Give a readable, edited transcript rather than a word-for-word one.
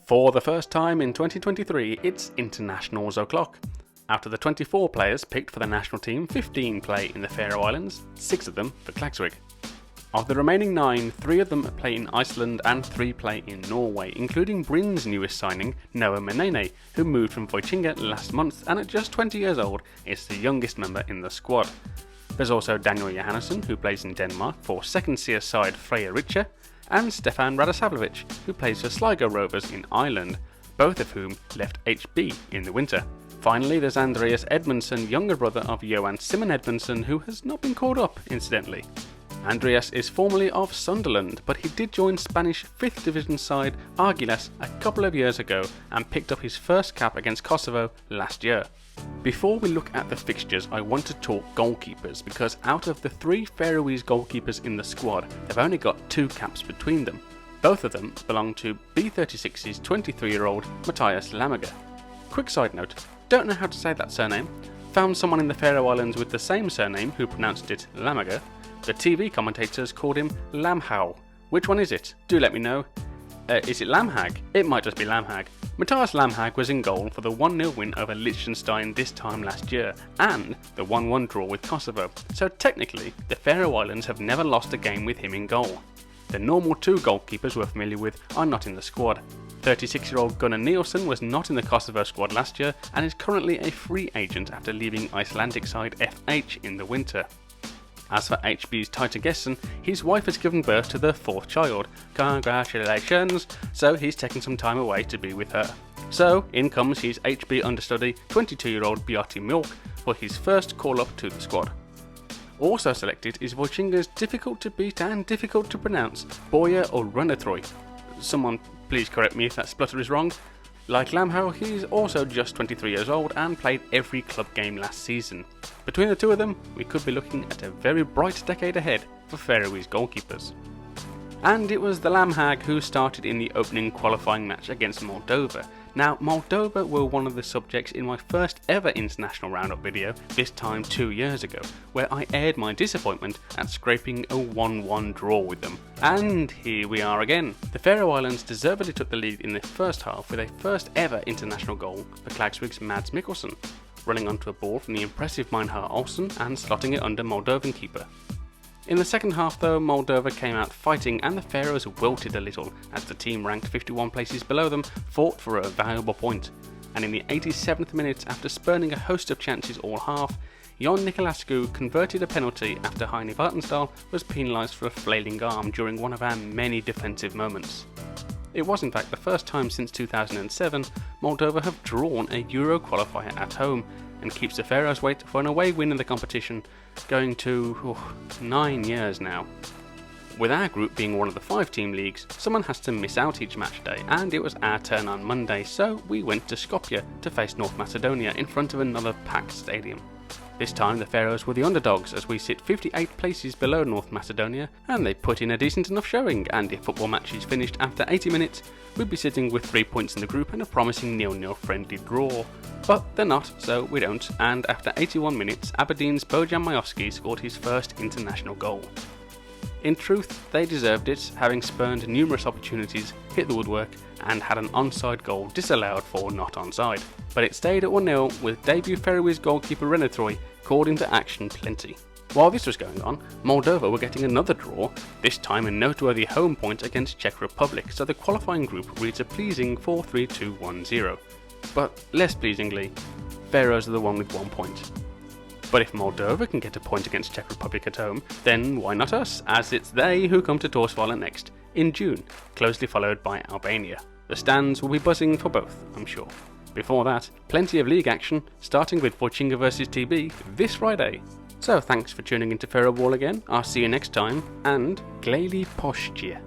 For the first time in 2023, it's Internationals o'clock. Out of the 24 players picked for the national team, 15 play in the Faroe Islands, 6 of them for Klaksvík. Of the remaining 9, 3 of them play in Iceland and 3 play in Norway, including Bryn's newest signing, Noah Menene, who moved from Vojtinga last month and at just 20 years old is the youngest member in the squad. There's also Daniel Johannesson, who plays in Denmark for second-tier side Freyja Richer, and Stefan Radosavljevic, who plays for Sligo Rovers in Ireland, both of whom left HB in the winter. Finally, there's Andreas Edmundsson, younger brother of Johan Simon Edmundsson, who has not been called up, incidentally. Andreas is formerly of Sunderland, but he did join Spanish 5th Division side Águilas a couple of years ago and picked up his first cap against Kosovo last year. Before we look at the fixtures, I want to talk goalkeepers, because out of the 3 Faroese goalkeepers in the squad, they've only got 2 caps between them. Both of them belong to B36's 23-year-old Matthias Lamage. Quick side note, don't know how to say that surname. Found someone in the Faroe Islands with the same surname who pronounced it Lamage. The TV commentators called him Lamhau. Which one is it? Do let me know. Is it Lamhag? It might just be Lamhag. Matthias Lamhag was in goal for the 1-0 win over Liechtenstein this time last year, and the 1-1 draw with Kosovo, so technically the Faroe Islands have never lost a game with him in goal. The normal 2 goalkeepers we're familiar with are not in the squad. 36-year-old Gunnar Nielsen was not in the Kosovo squad last year and is currently a free agent after leaving Icelandic side FH in the winter. As for HB's Teitur Gesson, his wife has given birth to their 4th child. Congratulations! So he's taken some time away to be with her. So in comes his HB understudy, 22-year-old Bjarti Mjolk, for his first call-up to the squad. Also selected is Vojtinga's difficult to beat and difficult to pronounce, Boya Runethroy. Someone please correct me if that splutter is wrong. Like Lamhau, he's also just 23 years old and played every club game last season. Between the 2 of them, we could be looking at a very bright decade ahead for Faroese goalkeepers. And it was the Lamhag who started in the opening qualifying match against Moldova. Now, Moldova were one of the subjects in my first ever international roundup video, this time 2 years ago, where I aired my disappointment at scraping a 1-1 draw with them. And here we are again. The Faroe Islands deservedly took the lead in the first half with a first ever international goal for Klaksvík's Mads Mikkelsen, running onto a ball from the impressive Meinhard Olsen and slotting it under Moldovan keeper. In the second half though, Moldova came out fighting and the Faroes wilted a little as the team ranked 51 places below them fought for a valuable point. And in the 87th minute, after spurning a host of chances all half, Jon Nicolascu converted a penalty after Heine Vartensdal was penalised for a flailing arm during one of our many defensive moments. It was in fact the first time since 2007 Moldova have drawn a Euro qualifier at home, and keeps the Faroes wait for an away win in the competition, going to 9 years now. With our group being one of the 5-team leagues, someone has to miss out each match day, and it was our turn on Monday, so we went to Skopje to face North Macedonia in front of another packed stadium. This time the Faroes were the underdogs, as we sit 58 places below North Macedonia, and they put in a decent enough showing, and if football matches finished after 80 minutes, we'd be sitting with 3 points in the group and a promising 0-0 friendly draw. But they're not, so we don't, and after 81 minutes, Aberdeen's Bojan Majowski scored his first international goal. In truth, they deserved it, having spurned numerous opportunities, hit the woodwork, and had an onside goal disallowed for not onside. But it stayed at 1-0 with debut Faroese goalkeeper Runethroy called into action plenty. While this was going on, Moldova were getting another draw, this time a noteworthy home point against Czech Republic, so the qualifying group reads a pleasing 4-3-2-1-0. But less pleasingly, Faroes are the one with 1 point. But if Moldova can get a point against Czech Republic at home, then why not us, as it's they who come to Tórsvalla next, in June, closely followed by Albania. The stands will be buzzing for both, I'm sure. Before that, plenty of league action, starting with Vojtinga vs TB this Friday. So thanks for tuning into Faroe Ball again, I'll see you next time, and Gleðileg Páskir.